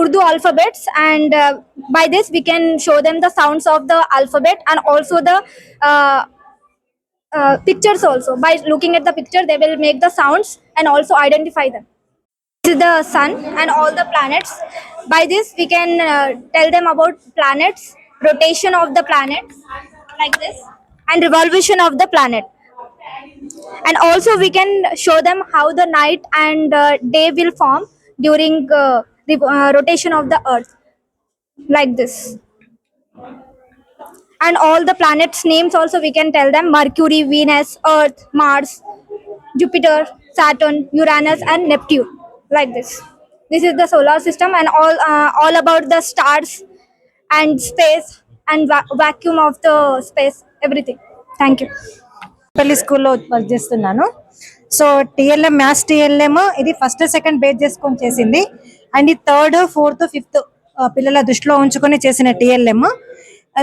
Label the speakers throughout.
Speaker 1: Urdu alphabets, and by this we can show them the sounds of the alphabet, and also the pictures also. By looking at the picture, they will make the sounds and also identify them. This is the sun and all the planets. By this we can tell them about planets, rotation of the planet like this, and revolution of the planet. And also we can show them how the night and day will form during the rotation of the earth like this. And all the planets names also we can tell them: Mercury, Venus, Earth, Mars, Jupiter, Saturn, Uranus, and Neptune like this. This is the solar system, and all about the stars and space and vacuum of the space, everything. Thank you.
Speaker 2: పల్లి స్కూల్లో work చేస్తున్నాను. So TLM maths TLM ఇది first second base చేసుకొని చేసింది, and ఈ third fourth fifth పిల్లల దృష్టిలో ఉంచుకొని చేసిన టీఎల్ఎం.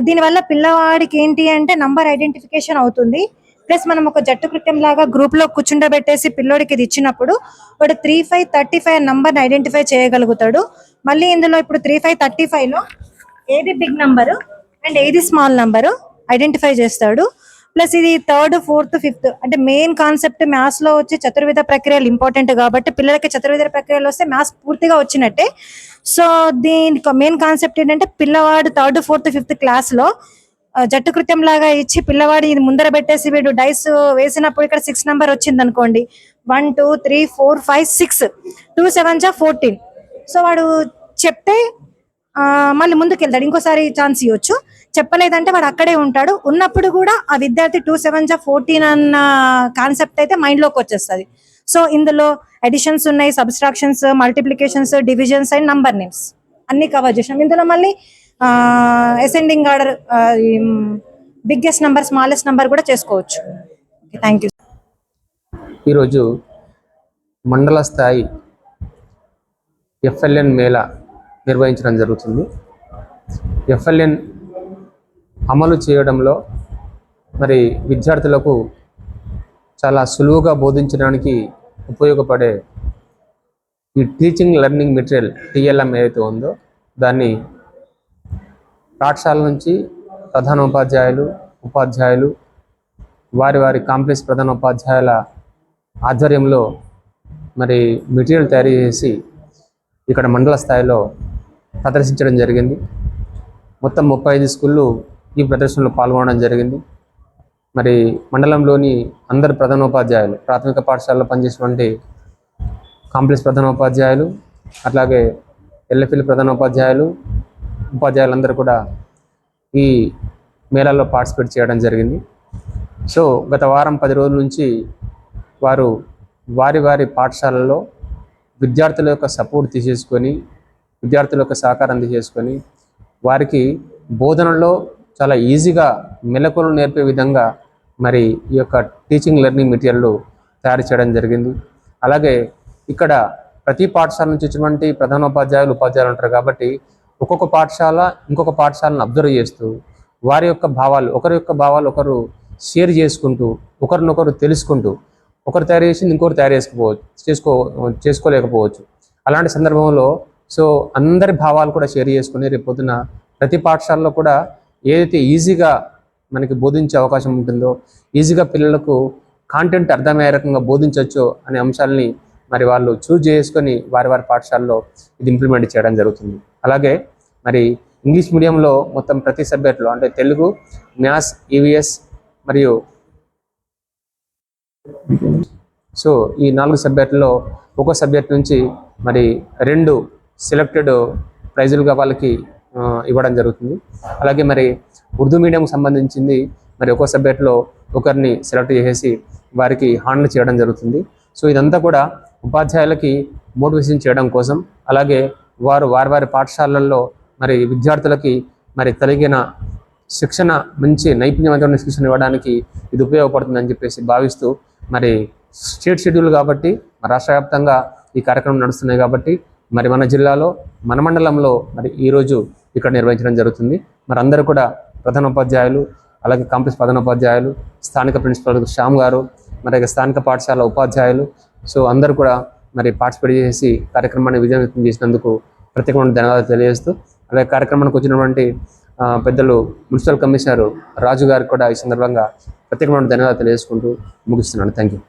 Speaker 2: దీనివల్ల పిల్లవాడికి ఏంటి అంటే నంబర్ ఐడెంటిఫికేషన్ అవుతుంది, ప్లస్ మనం ఒక జట్టు కృత్యం లాగా గ్రూప్ లో కూర్చుండబెట్టేసి పిల్లోడికి ఇది ఇచ్చినప్పుడు వాడు 3535 నంబర్ని ఐడెంటిఫై చేయగలుగుతాడు. మళ్ళీ ఇందులో ఇప్పుడు 3535 లో ఏది బిగ్ నంబరు అండ్ ఏది స్మాల్ నంబరు ఐడెంటిఫై చేస్తాడు. ప్లస్ ఇది థర్డ్ ఫోర్త్ ఫిఫ్త్ అంటే మెయిన్ కాన్సెప్ట్ మ్యాథ్స్ లో వచ్చి చతుర్విధ ప్రక్రియలు ఇంపార్టెంట్ కాబట్టి పిల్లలకి చతుర్విధ ప్రక్రియలు వస్తే మ్యాథ్స్ పూర్తిగా వచ్చినట్టే. సో దీని మెయిన్ కాన్సెప్ట్ ఏంటంటే పిల్లవాడు థర్డ్ ఫోర్త్ ఫిఫ్త్ క్లాస్ లో జట్టు కృత్యం లాగా ఇచ్చి పిల్లవాడు ఇది ముందర పెట్టేసి వీడు డైస్ వేసినప్పుడు ఇక్కడ 6 నెంబర్ వచ్చింది అనుకోండి, 1 2 3 4 5 6 2 7 14. సో వాడు చెప్తే మళ్ళీ ముందుకు వెళ్తాడు, ఇంకోసారి ఛాన్స్ ఇవ్వచ్చు. చెప్పలేదంటే వాడు అక్కడే ఉంటాడు. ఉన్నప్పుడు కూడా ఆ విద్యార్థి 2 7 14 అన్న కాన్సెప్ట్ అయితే మైండ్ లోకి వచ్చేస్తుంది. సో ఇందులో అడిషన్స్ ఉన్నాయి, subtractions, multiplications, divisions and number names అన్ని కవర్ చేసాం. ఇందులో మళ్ళీ ascending order, biggest number, smallest number కూడా చేసుకోవచ్చు. Thank you.
Speaker 3: ఈరోజు మండల స్థాయి ఎఫ్ఎల్ఎన్ మేళా నిర్వహించడం జరుగుతుంది. ఎఫ్ఎల్ఎన్ అమలు చేయడంలో మరి విద్యార్థులకు చాలా సులువుగా బోధించడానికి ఉపయోగపడే ఈ టీచింగ్ లెర్నింగ్ మెటీరియల్ టీఎల్ఎం ఏదైతే ఉందో దాన్ని పాఠశాల నుంచి ఉపాధ్యాయులు వారి వారి కాంప్లెక్స్ ప్రధానోపాధ్యాయుల ఆధ్వర్యంలో మరి మెటీరియల్ తయారు చేసి ఇక్కడ మండల స్థాయిలో ప్రదర్శించడం జరిగింది. మొత్తం 35 స్కూళ్ళు ఈ ప్రదర్శనలో పాల్గొనడం జరిగింది. మరి మండలంలోని అందరు ప్రధానోపాధ్యాయులు, ప్రాథమిక పాఠశాలలో పనిచేసేటువంటి కాంప్లెక్స్ ప్రధానోపాధ్యాయులు, అట్లాగే ఎల్ఎఫ్ఎల్ ఉపాధ్యాయులందరూ కూడా ఈ మేళాలో పార్టిసిపేట్ చేయడం జరిగింది. సో గత వారం 10 రోజుల నుంచి వారు వారి వారి పాఠశాలల్లో విద్యార్థుల యొక్క సపోర్ట్ తీసేసుకొని, విద్యార్థుల యొక్క సహకారం తీసేసుకొని వారికి బోధనలో చాలా ఈజీగా మెలకువలు నేర్పే విధంగా మరి ఈ యొక్క టీచింగ్ లెర్నింగ్ మెటీరియల్ తయారు చేయడం జరిగింది. అలాగే ఇక్కడ ప్రతి పాఠశాల నుంచి వచ్చినటువంటి ప్రధానోపాధ్యాయులు, ఉపాధ్యాయులు ఉంటారు కాబట్టి ఒక్కొక్క పాఠశాల ఇంకొక పాఠశాలను అబ్జర్వ్ చేస్తూ వారి యొక్క భావాలు, ఒకరి యొక్క భావాలు ఒకరు షేర్ చేసుకుంటూ, ఒకరినొకరు తెలుసుకుంటూ, ఒకరు తయారు చేసింది ఇంకొకరు తయారు చేసుకోలేకపోవచ్చు. అలాంటి సందర్భంలో సో అందరి భావాలు కూడా షేర్ చేసుకుని రేపు పొద్దున ప్రతి పాఠశాలలో కూడా ఏదైతే ఈజీగా మనకి బోధించే అవకాశం ఉంటుందో, ఈజీగా పిల్లలకు కాంటెంట్ అర్థమయ్యే రకంగా బోధించవచ్చో అనే అంశాలని మరి వాళ్ళు చూజ్ చేసుకొని వారి వారి పాఠశాలలో ఇది ఇంప్లిమెంట్ చేయడం జరుగుతుంది. అలాగే మరి ఇంగ్లీష్ మీడియంలో మొత్తం ప్రతి సబ్జెక్టులో అంటే తెలుగు, మ్యాథ్స్, ఈవీఎస్ మరియు సో ఈ 4 సబ్జెక్టుల్లో ఒక్కో సబ్జెక్ట్ నుంచి మరి 2 సెలెక్టెడ్ ప్రైజులుగా వాళ్ళకి ఇవ్వడం జరుగుతుంది. అలాగే మరి ఉర్దూ మీడియంకి సంబంధించింది మరి ఒక్కో సబ్జెక్టులో ఒకరిని సెలెక్ట్ చేసేసి వారికి హ్యాండిల్ చేయడం జరుగుతుంది. సో ఇదంతా కూడా ఉపాధ్యాయులకి మోటివేషన్ చేయడం కోసం, అలాగే వారు వారి వారి పాఠశాలల్లో మరి విద్యార్థులకి మరి తగిన శిక్షణ, మంచి నైపుణ్యవంతమైన శిక్షణ ఇవ్వడానికి ఇది ఉపయోగపడుతుందని చెప్పేసి భావిస్తూ మరి స్టేట్ షెడ్యూల్ కాబట్టి రాష్ట్ర వ్యాప్తంగా ఈ కార్యక్రమం నడుస్తున్నాయి కాబట్టి మరి మన జిల్లాలో, మన మండలంలో మరి ఈరోజు ఇక్కడ నిర్వహించడం జరుగుతుంది. మరి అందరూ కూడా ప్రధానోపాధ్యాయులు, అలాగే కాంప్లెక్స్ ప్రధానోపాధ్యాయులు, స్థానిక ప్రిన్సిపల్ శ్యామ్ గారు, మరి స్థానిక పాఠశాల ఉపాధ్యాయులు, సో అందరూ కూడా మరి పార్టిసిపేట్ చేసి కార్యక్రమాన్ని విజయవంతం చేసినందుకు ప్రత్యేకమైన ధన్యవాదాలు తెలియజేస్తూ అలాగే కార్యక్రమానికి వచ్చినటువంటి పెద్దలు మున్సిపల్ కమిషనర్ రాజు గారికి కూడా ఈ సందర్భంగా ప్రత్యేకమైన ధన్యవాదాలు తెలియజేసుకుంటూ ముగిస్తున్నాను. Thank you.